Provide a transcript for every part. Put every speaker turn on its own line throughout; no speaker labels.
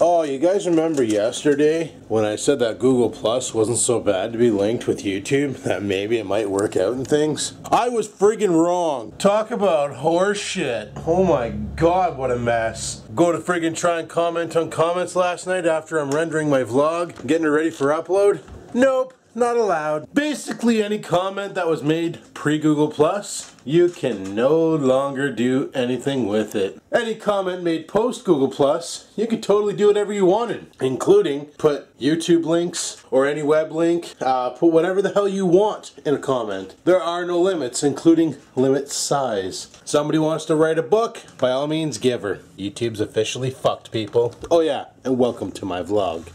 Oh, you guys remember yesterday when I said that Google Plus wasn't so bad to be linked with YouTube, that maybe it might work out and things? I was friggin' wrong. Talk about horse shit. Oh my god, what a mess. Go to friggin' try and comment on comments last night after I'm rendering my vlog, getting it ready for upload. Nope. Not allowed. Basically any comment that was made pre-Google Plus, you can no longer do anything with it. Any comment made post-Google Plus, you could totally do whatever you wanted, including put YouTube links or any web link, put whatever the hell you want in a comment. There are no limits, including limit size. Somebody wants to write a book, by all means give her. YouTube's officially fucked, people. Oh yeah, and welcome to my vlog.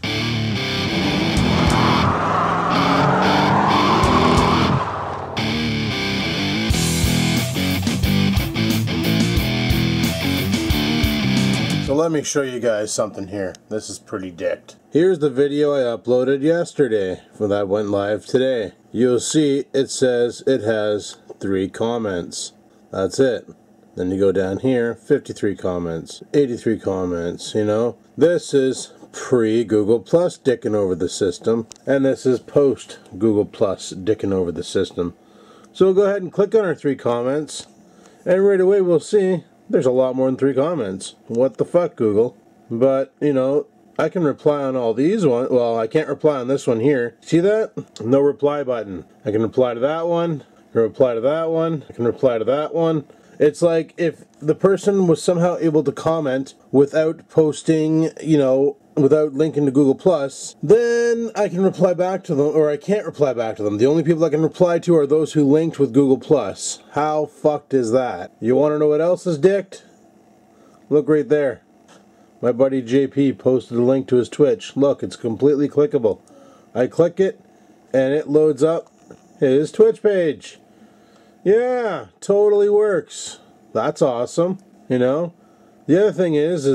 So let me show you guys something here. This is pretty dicked. Here's the video I uploaded yesterday, that went live today. You'll see it says it has 3 comments. That's it. Then you go down here, 53 comments, 83 comments, you know. This is pre-Google Plus dicking over the system, and this is post-Google Plus dicking over the system. So we'll go ahead and click on our 3 comments, and right away we'll see there's a lot more than 3 comments. What the fuck, Google? But, you know, I can reply on all these ones. Well, I can't reply on this one here. See that? No reply button. I can reply to that one, I can reply to that one, I can reply to that one. It's like if the person was somehow able to comment without posting, you know, without linking to Google Plus, then I can reply back to them, or I can't reply back to them. The only people I can reply to are those who linked with Google Plus. How fucked is that? You want to know what else is dicked? Look right there. My buddy JP posted a link to his Twitch. Look, it's completely clickable. I click it, and it loads up his Twitch page. Yeah, totally works. That's awesome, you know. The other thing is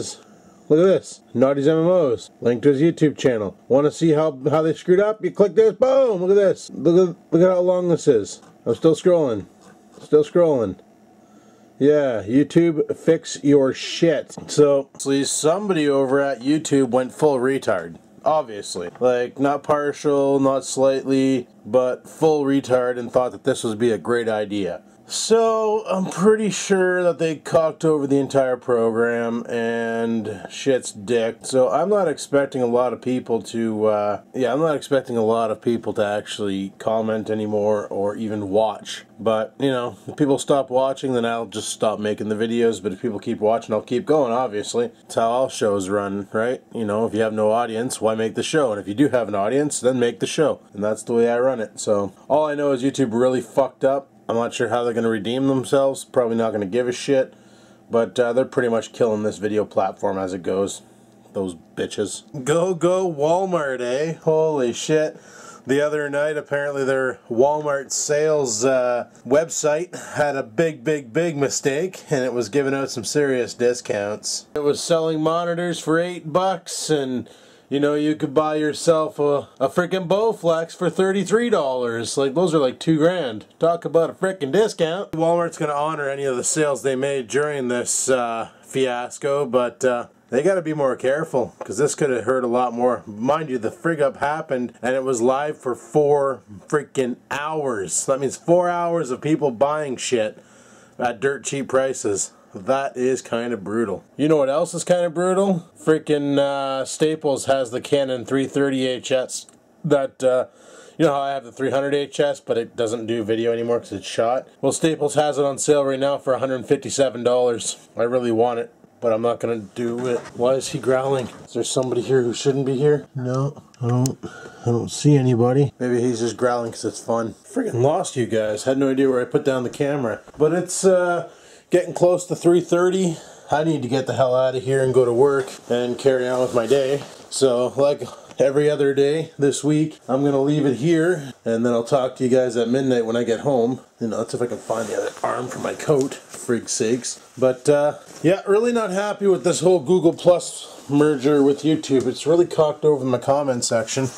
look at this. Naughty's MMOs. Link to his YouTube channel. Want to see how they screwed up? You click this, boom! Look at this. Look at how long this is. I'm still scrolling. Still scrolling. Yeah, YouTube, fix your shit. So, somebody over at YouTube went full retard. Obviously. Like, not partial, not slightly, but full retard, and thought that this would be a great idea. So, I'm pretty sure that they cocked over the entire program, and shit's dicked. So, I'm not expecting a lot of people to, I'm not expecting a lot of people to actually comment anymore, or even watch. But, you know, if people stop watching, then I'll just stop making the videos, but if people keep watching, I'll keep going, obviously. That's how all shows run, right? You know, if you have no audience, why make the show? And if you do have an audience, then make the show. And that's the way I run it. So, all I know is YouTube really fucked up. I'm not sure how they're going to redeem themselves. Probably not going to give a shit. But they're pretty much killing this video platform as it goes. Those bitches. Go Walmart, eh? Holy shit. The other night, apparently their Walmart sales website had a big mistake, and it was giving out some serious discounts. It was selling monitors for $8, and you know, you could buy yourself a freaking Bowflex for $33. Like, those are like $2 grand. Talk about a freaking discount. Walmart's gonna honor any of the sales they made during this fiasco, but they gotta be more careful, because this could have hurt a lot more. Mind you, the frig up happened, and it was live for 4 freaking hours. That means 4 hours of people buying shit at dirt cheap prices. That is kind of brutal. You know what else is kind of brutal? Freaking Staples has the Canon 330 HS. That, you know how I have the 300 HS, but it doesn't do video anymore because it's shot? Well, Staples has it on sale right now for $157. I really want it, but I'm not going to do it. Why is he growling? Is there somebody here who shouldn't be here? No, I don't see anybody. Maybe he's just growling because it's fun. Freaking lost you guys. Had no idea where I put down the camera. But it's, getting close to 3:30. I need to get the hell out of here and go to work and carry on with my day. So, like every other day this week, I'm going to leave it here, and then I'll talk to you guys at midnight when I get home. You know, let's see if I can find the other arm for my coat, frig sakes. But, yeah, really not happy with this whole Google Plus merger with YouTube. It's really cocked over in my comment section,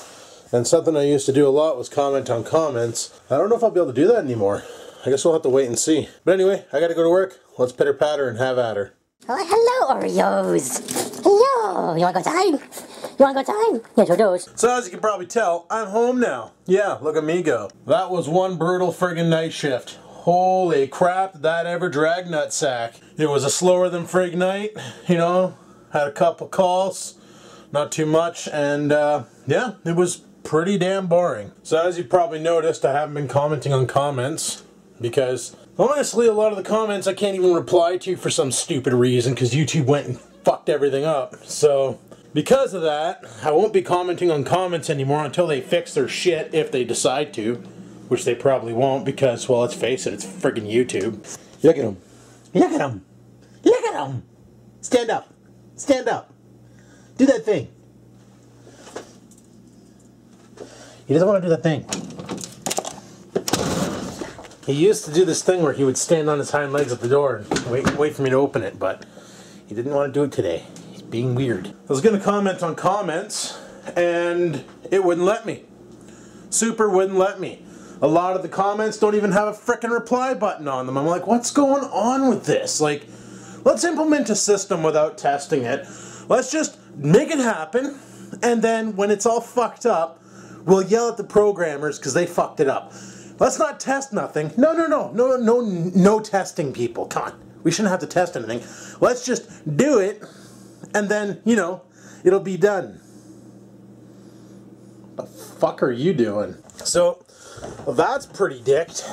and something I used to do a lot was comment on comments. I don't know if I'll be able to do that anymore. I guess we'll have to wait and see. But anyway, I gotta go to work. Let's pitter patter and have at her.
Oh, hello, Oreos. Hello, Oh, you wanna go outside? You wanna go outside? Yeah, sure does.
So as you can probably tell, I'm home now. Yeah, look at me go. That was one brutal friggin' night shift. Holy crap, did that ever drag nutsack. It was a slower than frig night, you know, had a couple calls, not too much, and yeah, it was pretty damn boring. So as you probably noticed, I haven't been commenting on comments, because honestly a lot of the comments I can't even reply to for some stupid reason, because YouTube went and fucked everything up. So because of that, I won't be commenting on comments anymore until they fix their shit, if they decide to. Which they probably won't, because, well, let's face it, it's friggin' YouTube. Look at him. Look at him. Look at him. Stand up. Stand up. Do that thing. He doesn't want to do that thing. He used to do this thing where he would stand on his hind legs at the door and wait for me to open it, but he didn't want to do it today. He's being weird. I was going to comment on comments, and it wouldn't let me. Super wouldn't let me. A lot of the comments don't even have a frickin' reply button on them. I'm like, what's going on with this? Like, let's implement a system without testing it. Let's just make it happen, and then when it's all fucked up, we'll yell at the programmers because they fucked it up. Let's not test nothing. No testing, people. Come on. We shouldn't have to test anything. Let's just do it, and then, you know, it'll be done. What the fuck are you doing? So, well, that's pretty dicked,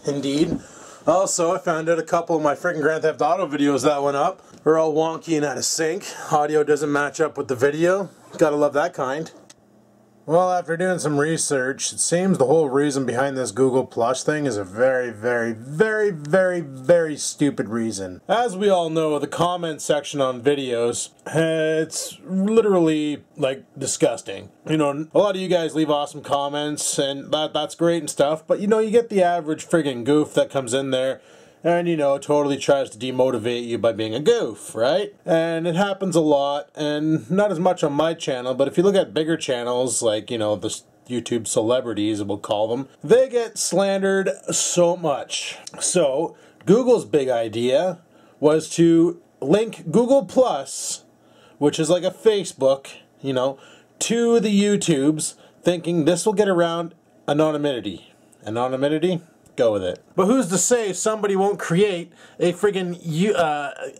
indeed. Also, I found out a couple of my freaking Grand Theft Auto videos that went up are all wonky and out of sync. Audio doesn't match up with the video. Gotta love that kind. Well, after doing some research, it seems the whole reason behind this Google Plus thing is a very stupid reason. As we all know, the comment section on videos, it's literally, like, disgusting. You know, a lot of you guys leave awesome comments, and that's great and stuff, but, you know, you get the average friggin' goof that comes in there, and, you know, totally tries to demotivate you by being a goof, right? And it happens a lot, and not as much on my channel, but if you look at bigger channels, like, you know, the YouTube celebrities, we'll call them, they get slandered so much. So, Google's big idea was to link Google Plus, which is like a Facebook, you know, to the YouTubes, thinking this will get around anonymity. Anonymity? Go with it. But who's to say somebody won't create a friggin'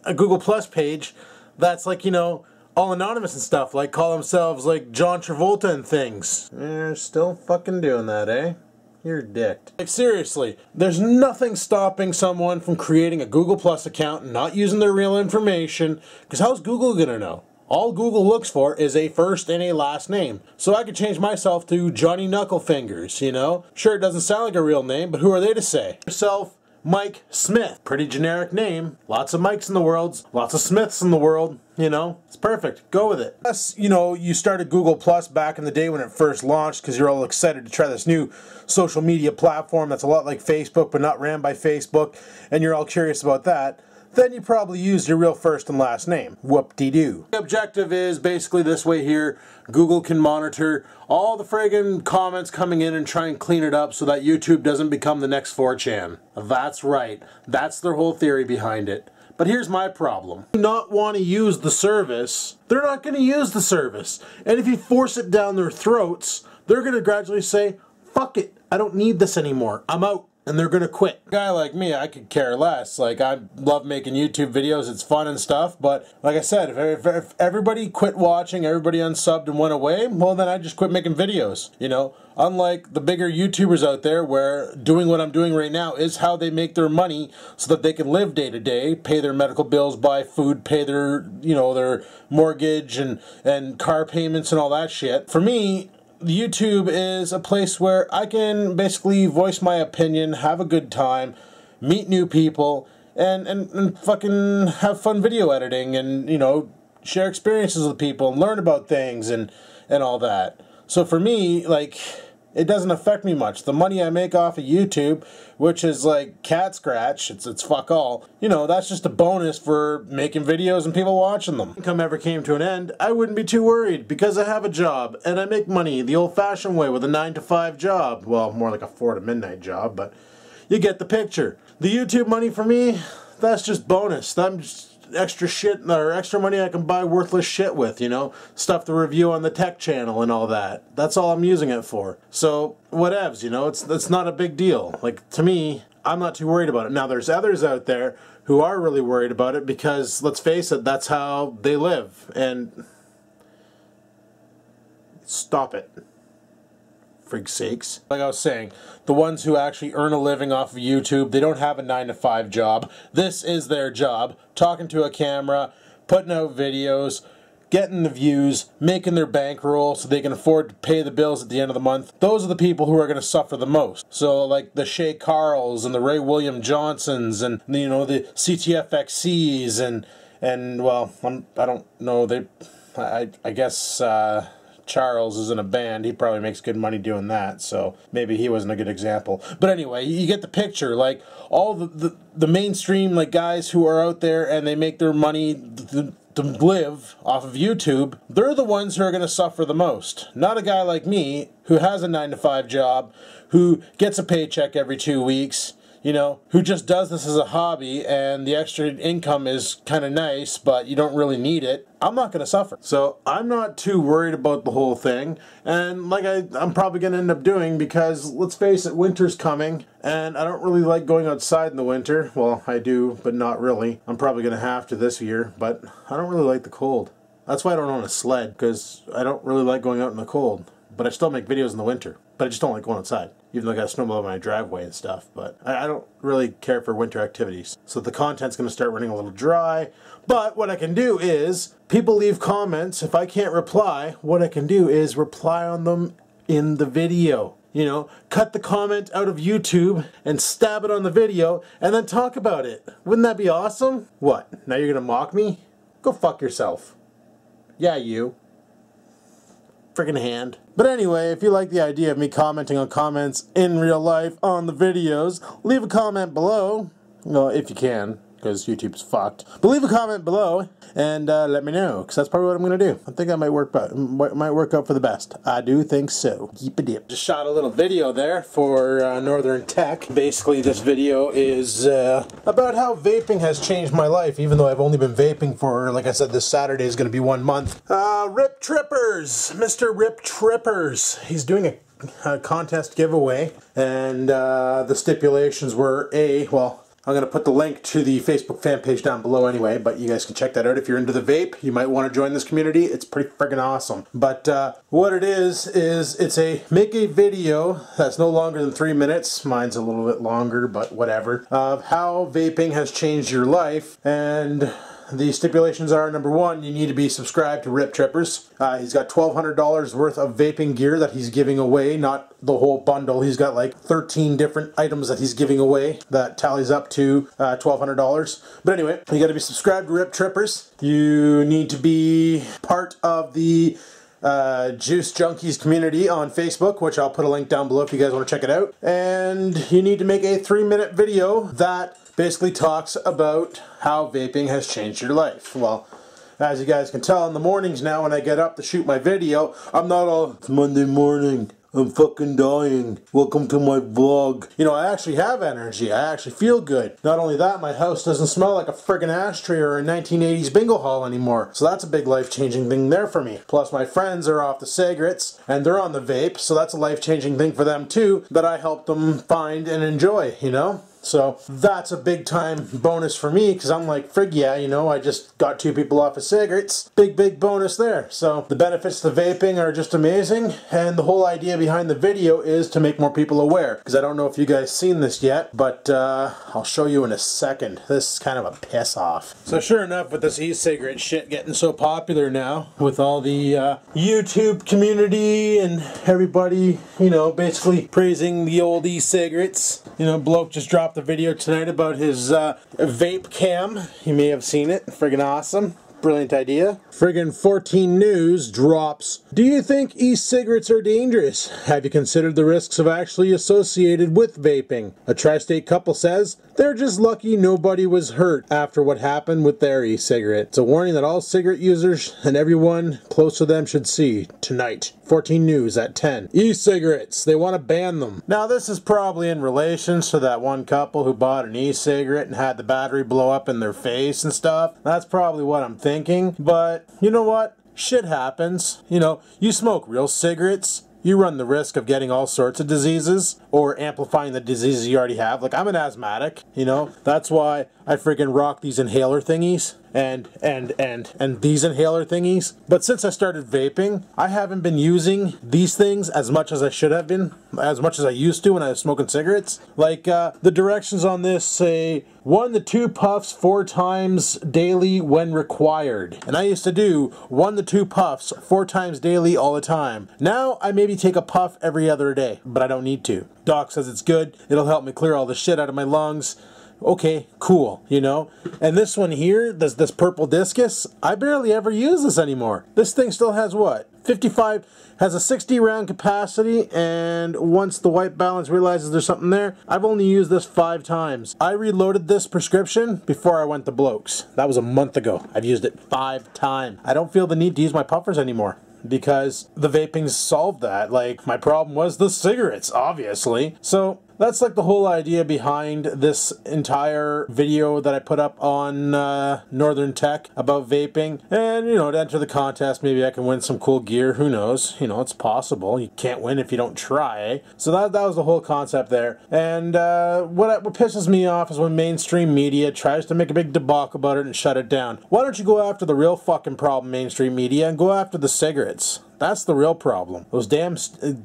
a Google Plus page that's like, you know, all anonymous and stuff, like call themselves like John Travolta and things. You're still fucking doing that, eh? You're dicked. Like seriously, there's nothing stopping someone from creating a Google Plus account and not using their real information, because how's Google gonna know? All Google looks for is a first and a last name. So I could change myself to Johnny Knucklefingers, you know? Sure, it doesn't sound like a real name, but who are they to say? Yourself, Mike Smith. Pretty generic name. Lots of Mikes in the world. Lots of Smiths in the world. You know? It's perfect. Go with it. Plus, you know, you started Google Plus back in the day when it first launched because you're all excited to try this new social media platform that's a lot like Facebook but not ran by Facebook, and you're all curious about that. Then you probably used your real first and last name. Whoop-de-doo. The objective is basically this way here. Google can monitor all the friggin' comments coming in and try and clean it up so that YouTube doesn't become the next 4chan. That's right. That's their whole theory behind it. But here's my problem. If they not want to use the service, they're not going to use the service. And if you force it down their throats, they're going to gradually say, fuck it, I don't need this anymore. I'm out. And they're gonna quit. A guy like me, I could care less. Like, I love making YouTube videos, it's fun and stuff, but like I said, if everybody quit watching, everybody unsubbed and went away, well then I just quit making videos, you know? Unlike the bigger YouTubers out there where doing what I'm doing right now is how they make their money so that they can live day to day, pay their medical bills, buy food, pay their, you know, their mortgage and car payments and all that shit. For me, YouTube is a place where I can basically voice my opinion, have a good time, meet new people, and fucking have fun video editing and, you know, share experiences with people and learn about things and all that. So for me, like, it doesn't affect me much. The money I make off of YouTube, which is like cat scratch, it's fuck all, you know, that's just a bonus for making videos and people watching them. If income ever came to an end, I wouldn't be too worried because I have a job and I make money the old-fashioned way with a 9-to-5 job. Well, more like a 4 to midnight job, but you get the picture. The YouTube money for me, that's just bonus. extra shit or extra money I can buy worthless shit with, you know, stuff to review on the tech channel and all that. That's all I'm using it for. So whatevs, you know, it's not a big deal. Like, to me, I'm not too worried about it. Now there's others out there who are really worried about it because, let's face it, that's how they live. And stop it. Frig sakes. Like I was saying, the ones who actually earn a living off of YouTube, they don't have a 9-to-5 job. This is their job. Talking to a camera, putting out videos, getting the views, making their bankroll so they can afford to pay the bills at the end of the month. Those are the people who are going to suffer the most. So like the Shay Carls and the Ray William Johnsons and, you know, the CTFXCs and well, I don't know, I guess Charles is in a band. He probably makes good money doing that, so maybe he wasn't a good example. But anyway, you get the picture. Like, all the mainstream, like, guys who are out there and they make their money to live off of YouTube, they're the ones who are going to suffer the most. Not a guy like me who has a 9-to-5 job, who gets a paycheck every 2 weeks, you know, who just does this as a hobby and the extra income is kind of nice, but you don't really need it. I'm not going to suffer. So I'm not too worried about the whole thing. And like I'm probably going to end up doing, because let's face it, winter's coming and I don't really like going outside in the winter. Well, I do, but not really. I'm probably going to have to this year, but I don't really like the cold. That's why I don't own a sled, because I don't really like going out in the cold. But I still make videos in the winter. But I just don't like going outside, even though I got a snowball in my driveway and stuff. But I don't really care for winter activities. So the content's going to start running a little dry. But what I can do is, people leave comments. If I can't reply, what I can do is reply on them in the video. You know, cut the comment out of YouTube and stab it on the video and then talk about it. Wouldn't that be awesome? What? Now you're going to mock me? Go fuck yourself. Yeah, you. Friggin' hand. But anyway, if you like the idea of me commenting on comments in real life on the videos, leave a comment below. Well, if you can, because YouTube's fucked. But leave a comment below and let me know, because that's probably what I'm going to do. I think that might work out for the best. I do think so. Keep a dip. Just shot a little video there for Northern Tech. Basically, this video is about how vaping has changed my life, even though I've only been vaping for, like I said, this Saturday is going to be 1 month. Rip Trippers! Mr. Rip Trippers. He's doing a contest giveaway, and the stipulations were well, I'm going to put the link to the Facebook fan page down below anyway, but you guys can check that out. If you're into the vape, you might want to join this community. It's pretty friggin' awesome. But what it is it's make a video that's no longer than 3 minutes. Mine's a little bit longer, but whatever. Of how vaping has changed your life. And the stipulations are, number 1, you need to be subscribed to Rip Trippers. He's got $1,200 worth of vaping gear that he's giving away, not the whole bundle. He's got like 13 different items that he's giving away that tallies up to $1,200. But anyway, you got to be subscribed to Rip Trippers. You need to be part of the Juice Junkies community on Facebook, which I'll put a link down below if you guys want to check it out. And you need to make a 3-minute video that basically talks about how vaping has changed your life. Well, as you guys can tell, in the mornings now when I get up to shoot my video, I'm not all, it's Monday morning, I'm fucking dying, welcome to my vlog. You know, I actually have energy, I actually feel good. Not only that, my house doesn't smell like a friggin' ashtray or a 1980s bingo hall anymore. So that's a big life-changing thing there for me. Plus my friends are off the cigarettes and they're on the vape, so that's a life-changing thing for them too, that I helped them find and enjoy, you know? So that's a big time bonus for me, because I'm like, frig yeah, you know, I just got 2 people off of cigarettes. Big bonus there. So the benefits to vaping are just amazing, and the whole idea behind the video is to make more people aware. Because I don't know if you guys seen this yet, but I'll show you in a second. This is kind of a piss off. So sure enough, with this e-cigarette shit getting so popular now, with all the YouTube community and everybody, you know, basically praising the old e-cigarettes. You know, bloke just dropped a video tonight about his vape cam. You may have seen it. Friggin' awesome. Brilliant idea. Friggin' 14 News drops. Do you think e-cigarettes are dangerous? Have you considered the risks of actually associated with vaping? A tri-state couple says they're just lucky nobody was hurt after what happened with their e-cigarette. It's a warning that all cigarette users and everyone close to them should see tonight. 14 News at 10. E-cigarettes, they want to ban them. Now this is probably in relation to that one couple who bought an e-cigarette and had the battery blow up in their face and stuff. That's probably what I'm thinking, but you know what? Shit happens. You know, you smoke real cigarettes, you run the risk of getting all sorts of diseases or amplifying the diseases you already have. Like, I'm an asthmatic, you know, that's why I freaking rock these inhaler thingies and these inhaler thingies. But since I started vaping, I haven't been using these things as much as I should have been, as much as I used to when I was smoking cigarettes. Like, the directions on this say 1 to 2 puffs 4 times daily when required. And I used to do 1 to 2 puffs 4 times daily all the time. Now I maybe take a puff every other day, but I don't need to. Doc says it's good, it'll help me clear all the shit out of my lungs. Okay, cool, you know? And this one here, this purple discus, I barely ever use this anymore. This thing still has what? 55, has a 60 round capacity, and once the white balance realizes there's something there, I've only used this 5 times. I reloaded this prescription before I went to Blokes. That was a month ago. I've used it 5 times. I don't feel the need to use my puffers anymore, because the vaping's solved that. Like, my problem was the cigarettes, obviously. So that's like the whole idea behind this entire video that I put up on Northern Tech about vaping. And, you know, to enter the contest, maybe I can win some cool gear. Who knows? You know, it's possible. You can't win if you don't try, eh? So that was the whole concept there. And what pisses me off is when mainstream media tries to make a big debacle about it and shut it down. Why don't you go after the real fucking problem, mainstream media, and go after the cigarettes? That's the real problem. Those damn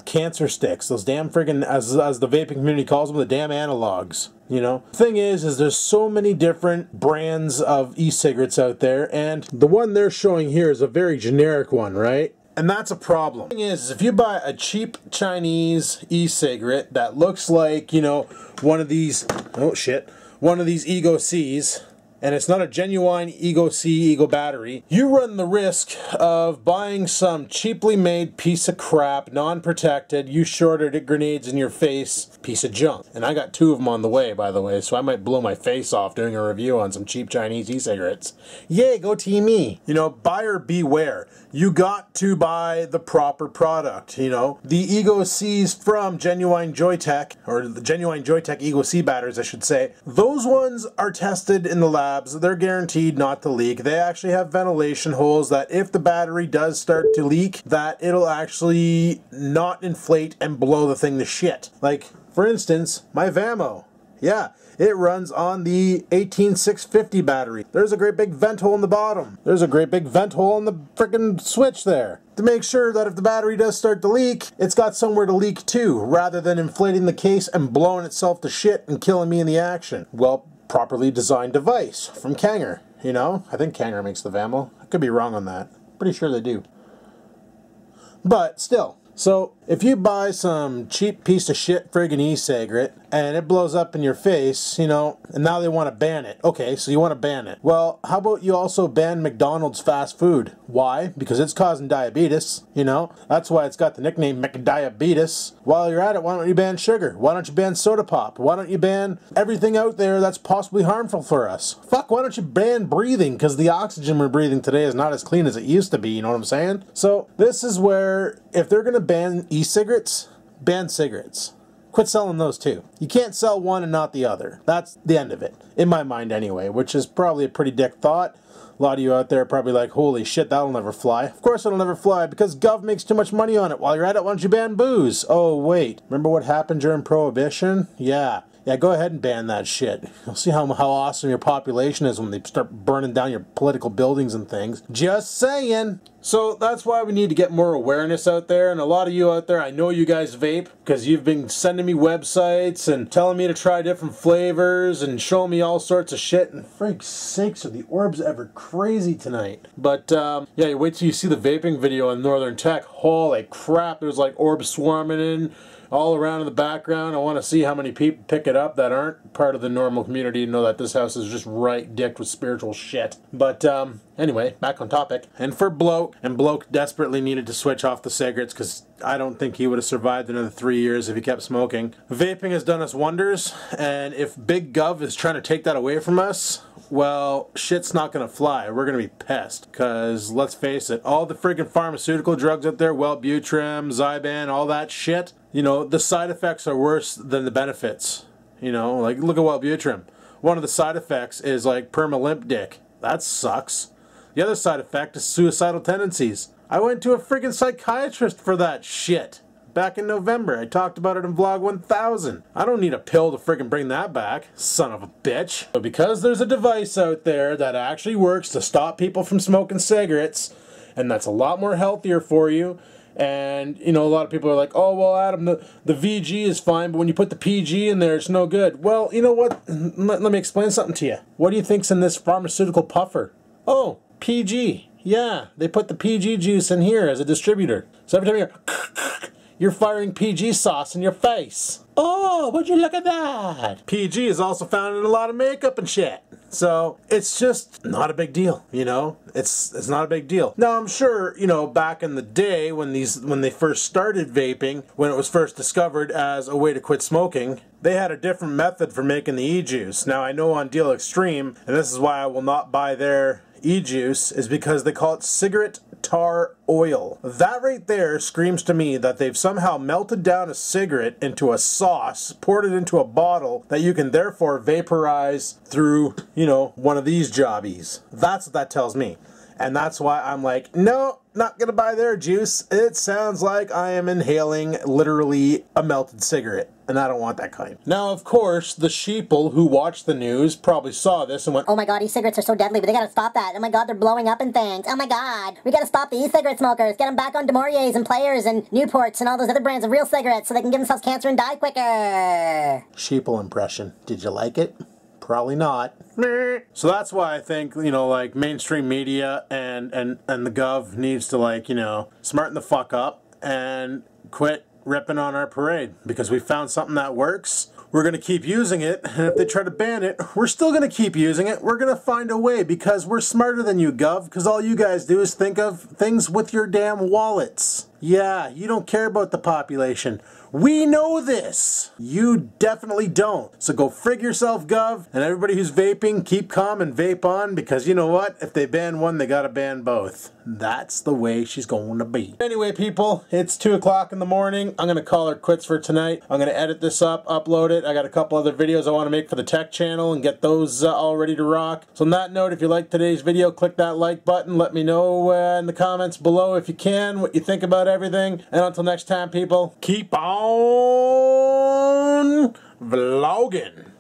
cancer sticks. Those damn friggin', as the vaping community calls them, the damn analogs. You know? The thing is there's so many different brands of e-cigarettes out there, and the one they're showing here is a very generic one, right? And that's a problem. The thing is if you buy a cheap Chinese e-cigarette that looks like, you know, one of these, oh shit, one of these Ego Cs, and it's not a genuine Ego C Ego battery, you run the risk of buying some cheaply made piece of crap, non-protected, you shorted it grenades in your face, piece of junk. And I got 2 of them on the way, by the way, so I might blow my face off doing a review on some cheap Chinese e-cigarettes. Yay, go team me! You know, buyer beware. You got to buy the proper product, you know. The Ego Cs from Genuine Joytech, or the Genuine Joytech Ego C batteries, I should say, those ones are tested in the lab. They're guaranteed not to leak. They actually have ventilation holes that if the battery does start to leak, that it'll actually not inflate and blow the thing to shit. Like, for instance, my Vamo. Yeah, it runs on the 18650 battery. There's a great big vent hole in the bottom. There's a great big vent hole in the frickin' switch there, to make sure that if the battery does start to leak, it's got somewhere to leak to, rather than inflating the case and blowing itself to shit and killing me in the action. Well, properly designed device from Kanger, you know? I think Kanger makes the Vamo. I could be wrong on that. Pretty sure they do. But still. So, if you buy some cheap piece of shit friggin' e-cigarette and it blows up in your face, you know, and now they want to ban it. Okay, so you want to ban it. Well, how about you also ban McDonald's fast food? Why? Because it's causing diabetes, you know? That's why it's got the nickname McDiabetes. While you're at it, why don't you ban sugar? Why don't you ban soda pop? Why don't you ban everything out there that's possibly harmful for us? Fuck, why don't you ban breathing? Because the oxygen we're breathing today is not as clean as it used to be, you know what I'm saying? So, this is where, if they're going to ban e-cigarettes, ban cigarettes. Quit selling those too. You can't sell one and not the other. That's the end of it. In my mind anyway, which is probably a pretty dick thought. A lot of you out there are probably like, holy shit, that'll never fly. Of course it'll never fly, because Gov makes too much money on it. While you're at it, why don't you ban booze? Oh, wait. Remember what happened during Prohibition? Yeah, go ahead and ban that shit. You'll see how awesome your population is when they start burning down your political buildings and things. Just saying. So that's why we need to get more awareness out there, and a lot of you out there, I know you guys vape, because you've been sending me websites and telling me to try different flavors and showing me all sorts of shit, and frig sakes, are the orbs ever crazy tonight. But yeah, you wait till you see the vaping video on Northern Tech. Holy crap, there's like orbs swarming in all around in the background. I want to see how many people pick it up that aren't part of the normal community and know that this house is just right dicked with spiritual shit. But anyway, back on topic. And for Bloke, and Bloke desperately needed to switch off the cigarettes because I don't think he would have survived another 3 years if he kept smoking. Vaping has done us wonders, and if Big Gov is trying to take that away from us, well, shit's not gonna fly. We're gonna be pissed. Because, let's face it, all the friggin' pharmaceutical drugs out there, Wellbutrin, Zyban, all that shit, you know, the side effects are worse than the benefits. You know, like, look at Wellbutrin. One of the side effects is, like, perma-limp dick. That sucks. The other side effect is suicidal tendencies. I went to a friggin' psychiatrist for that shit. Back in November, I talked about it in vlog 1000. I don't need a pill to friggin' bring that back, son of a bitch. But because there's a device out there that actually works to stop people from smoking cigarettes, and that's a lot more healthier for you, and, you know, a lot of people are like, oh, well, Adam, the VG is fine, but when you put the PG in there, it's no good. Well, you know what? Let me explain something to you. What do you think's in this pharmaceutical puffer? Oh, PG. Yeah, they put the PG juice in here as a distributor. So every time you're firing PG sauce in your face. Oh, would you look at that? PG is also found in a lot of makeup and shit. So it's just not a big deal, you know? It's not a big deal. Now I'm sure, you know, back in the day when they first started vaping, when it was first discovered as a way to quit smoking, they had a different method for making the e-juice. Now I know on Deal Extreme, and this is why I will not buy their e-juice, is because they call it cigarette tar oil. That right there screams to me that they've somehow melted down a cigarette into a sauce, poured it into a bottle that you can therefore vaporize through, you know, one of these jobbies. That's what that tells me. And that's why I'm like, no, not gonna buy their juice. It sounds like I am inhaling literally a melted cigarette. And I don't want that kind. Now, of course, the sheeple who watched the news probably saw this and went,
oh my god, e-cigarettes are so deadly, but they gotta stop that. Oh my god, they're blowing up and things. Oh my god, we gotta stop the e-cigarette smokers. Get them back on Demoriers and Players and Newports and all those other brands of real cigarettes so they can give themselves cancer and die quicker.
Sheeple impression. Did you like it? Probably not. So that's why I think, you know, like, mainstream media and the gov needs to, like, you know, smarten the fuck up and quit ripping on our parade, because we found something that works. We're going to keep using it, and if they try to ban it, we're still going to keep using it. We're going to find a way, because we're smarter than you, gov, because all you guys do is think of things with your damn wallets. Yeah, you don't care about the population. We know this. You definitely don't. So go frig yourself, gov, and everybody who's vaping, keep calm and vape on, because you know what? If they ban one, they gotta ban both. That's the way she's going to be. Anyway, people, it's 2 o'clock in the morning. I'm gonna call her quits for tonight. I'm gonna edit this up, upload it. I got a couple other videos I want to make for the tech channel and get those all ready to rock. So on that note, if you liked today's video, click that like button. Let me know in the comments below if you can what you think about everything. And until next time, people, keep on vlogging.